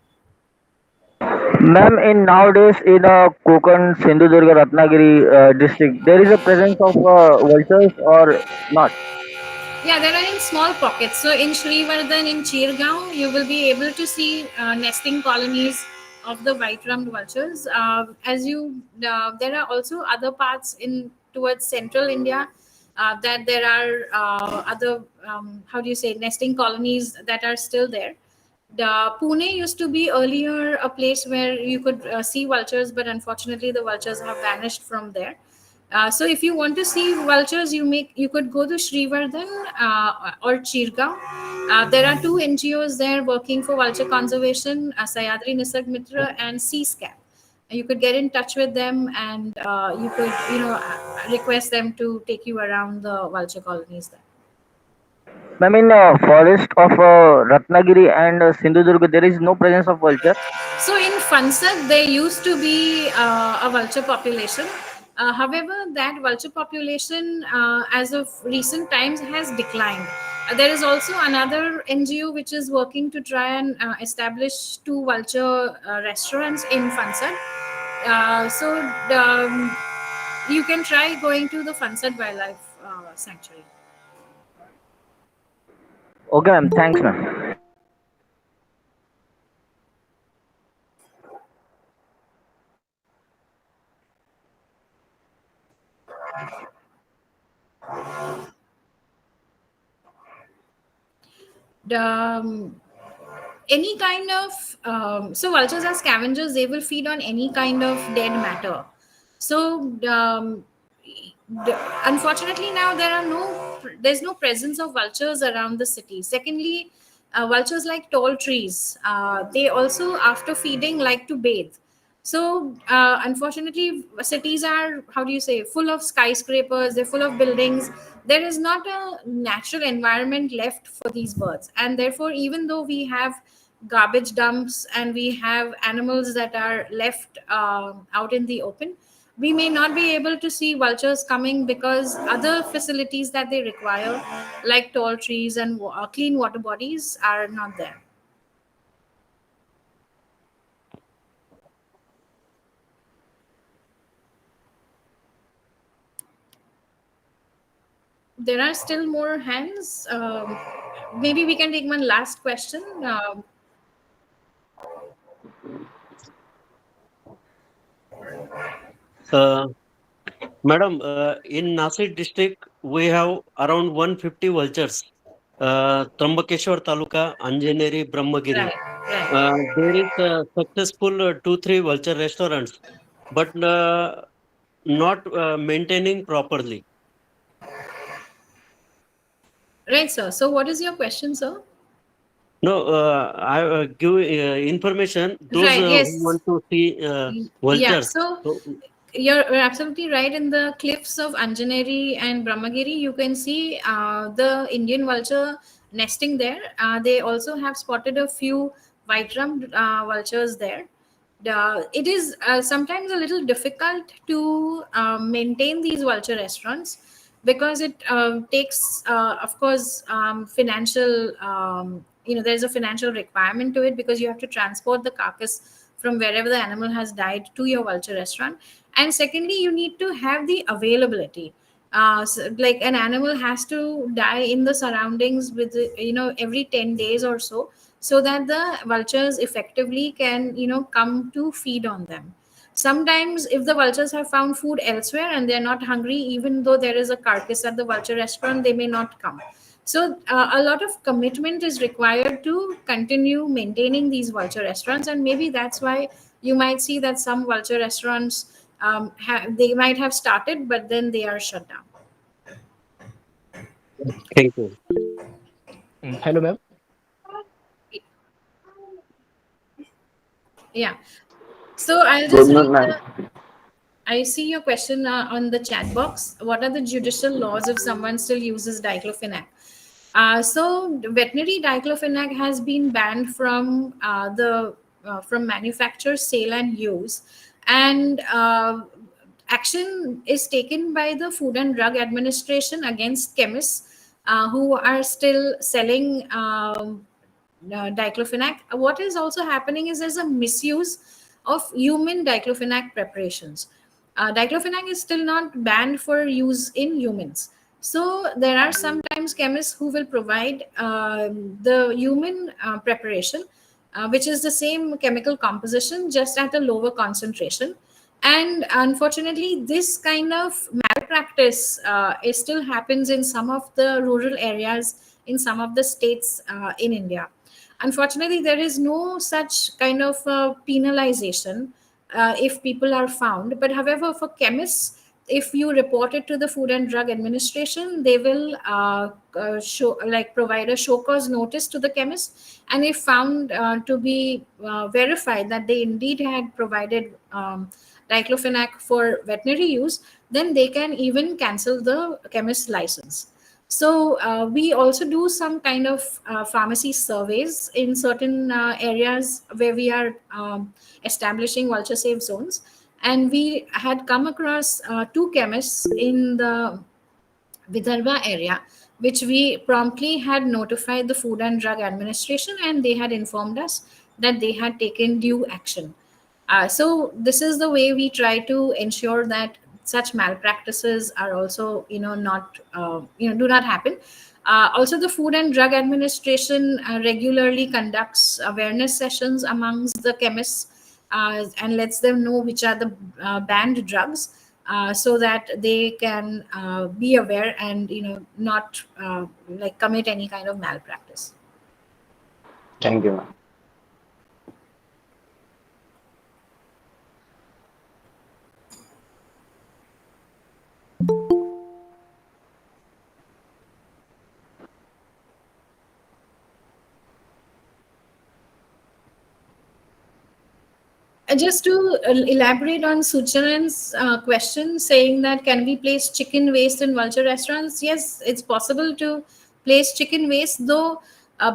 Ma'am, in nowadays in Konkan, Sindhudurga, Ratnagiri district, there is a presence of vultures or not? Yeah, there are in small pockets. So in Srivardhan, in Chirgaon, you will be able to see nesting colonies of the white-rumped vultures. There are also other parts in towards central India, that there are other, how do you say, nesting colonies that are still there. Pune used to be earlier a place where you could see vultures, but unfortunately the vultures have vanished from there. So if you want to see vultures, you could go to Srivardhan or Chirgaon. There are two NGOs there working for vulture conservation, Sayadri Nisarg Mitra and CSCAP. You could get in touch with them, and you could request them to take you around the vulture colonies there. Ma'am, in forest of Ratnagiri and Sindhudurga, there is no presence of vulture. So in Fansad, there used to be a vulture population. However, that vulture population, as of recent times, has declined. There is also another NGO which is working to try and establish two vulture restaurants in Fansad. So you can try going to the Fansad Wildlife Sanctuary. Okay, ma'am. Thanks, ma'am. The, any kind of so vultures are scavengers. They will feed on any kind of dead matter. So unfortunately now there's no presence of vultures around the city. Secondly, vultures like tall trees. They also, after feeding, like to bathe. So unfortunately cities are, how do you say, full of skyscrapers. They're full of buildings. There is not a natural environment left for these birds, and therefore even though we have garbage dumps and we have animals that are left out in the open, we may not be able to see vultures coming, because other facilities that they require, like tall trees and clean water bodies, are not there. There are still more hands. Maybe we can take one last question. Uh, Madam, in Nasik district, we have around 150 vultures. Trambakeshwar Taluka, Anjaneri, Brahmagiri. There is successful 2-3 vulture restaurants, but not maintaining properly. Right, sir. So, what is your question, sir? No, I give information those Right. who Yes. want to see Yeah. vultures. So, So, you're absolutely right. In the cliffs of Anjaneri and Brahmagiri, you can see the Indian vulture nesting there. They also have spotted a few white-rumped vultures there. It is sometimes a little difficult to maintain these vulture restaurants because it takes, of course, financial. There's a financial requirement to it because you have to transport the carcass from wherever the animal has died to your vulture restaurant, and secondly, you need to have the availability. Like an animal has to die in the surroundings with every 10 days or so that the vultures effectively can come to feed on them. Sometimes if the vultures have found food elsewhere and they're not hungry, even though there is a carcass at the vulture restaurant, they may not come. So a lot of commitment is required to continue maintaining these vulture restaurants, and maybe that's why you might see that some vulture restaurants they might have started but then they are shut down. thank you. Hello, ma'am. Yeah. So I'll Good just read morning, ma'am. I see your question on the chat box. What are the judicial laws if someone still uses diclofenac? So veterinary diclofenac has been banned from from manufacture, sale, and use, and action is taken by the Food and Drug Administration against chemists who are still selling diclofenac. What is also happening is there's a misuse of human diclofenac preparations. Diclofenac is still not banned for use in humans. So there are sometimes chemists who will provide the human preparation, which is the same chemical composition, just at a lower concentration. And unfortunately, this kind of malpractice it still happens in some of the rural areas in some of the states in India. Unfortunately, there is no such kind of penalization if people are found. But however, for chemists, if you report it to the Food and Drug Administration, they will provide a show cause notice to the chemist, and if found to be verified that they indeed had provided diclofenac for veterinary use, then they can even cancel the chemist's license. So we also do some kind of pharmacy surveys in certain areas where we are establishing vulture safe zones, and we had come across two chemists in the Vidarbha area, which we promptly had notified the Food and Drug Administration, and they had informed us that they had taken due action. So this is the way we try to ensure that such malpractices are also, not, do not happen. Also, the Food and Drug Administration regularly conducts awareness sessions amongst the chemists and lets them know which are the banned drugs, so that they can be aware and not commit any kind of malpractice. Thank you, ma'am. Just to elaborate on Suchanan's question, saying that can we place chicken waste in vulture restaurants? Yes, it's possible to place chicken waste, though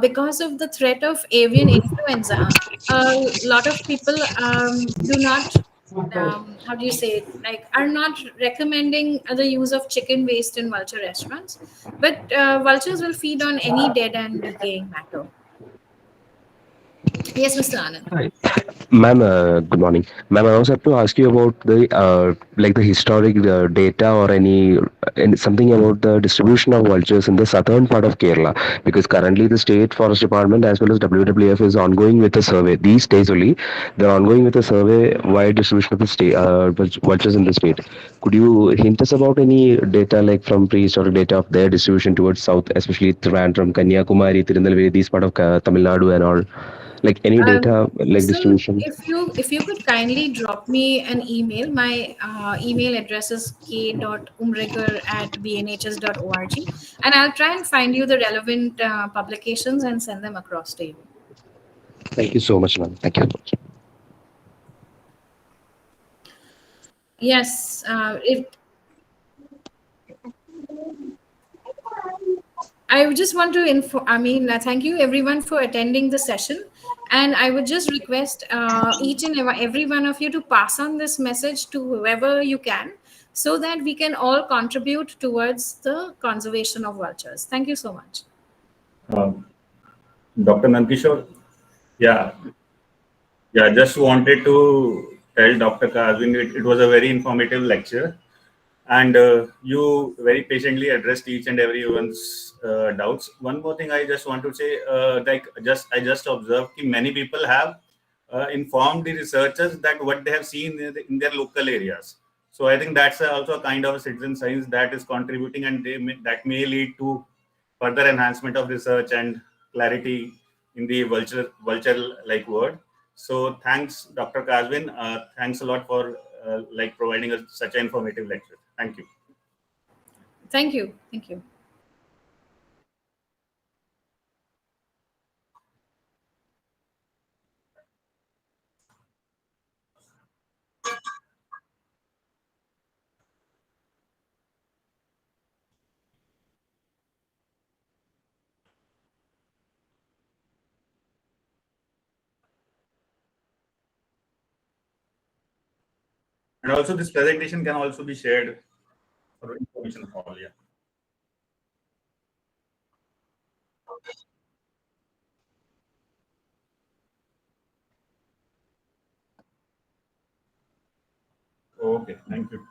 because of the threat of avian influenza, a lot of people do not, how do you say it, are not recommending the use of chicken waste in vulture restaurants. But vultures will feed on any dead and decaying matter. Yes, Mr. Anand. Hi. Ma'am, good morning. Ma'am, I also have to ask you about the the historic data or any something about the distribution of vultures in the southern part of Kerala, because currently the State Forest Department as well as WWF is ongoing with a survey. These days only, they're ongoing with a survey wide distribution of the state vultures in the state. Could you hint us about any data like from prehistoric data of their distribution towards south, especially Trivandrum, Kanyakumari, Tirunelveli, these part of Tamil Nadu and all? like any data like So distribution? if you could kindly drop me an email, my email address is k.umrigar@bnhs.org, and I'll try and find you the relevant publications and send them across to you. Thank you so much, ma'am. Thank you. Yes, I would just want to thank you everyone for attending the session. And I would just request each and every one of you to pass on this message to whoever you can, so that we can all contribute towards the conservation of vultures. Thank you so much. Dr. Nandkishore, yeah, yeah, just wanted to tell Dr. Kazveen it was a very informative lecture, and you very patiently addressed each and everyone's doubts. One more thing I just want to say, I just observed that many people have informed the researchers that what they have seen in their local areas. So I think that's also a kind of citizen science that is contributing, and that may lead to further enhancement of research and clarity in the vulture like word. So thanks, Dr. Kazvin. Thanks a lot for providing us such an informative lecture. Thank you. Thank you. Thank you. And also this presentation can also be shared for information of all. Yeah. Okay. Thank you.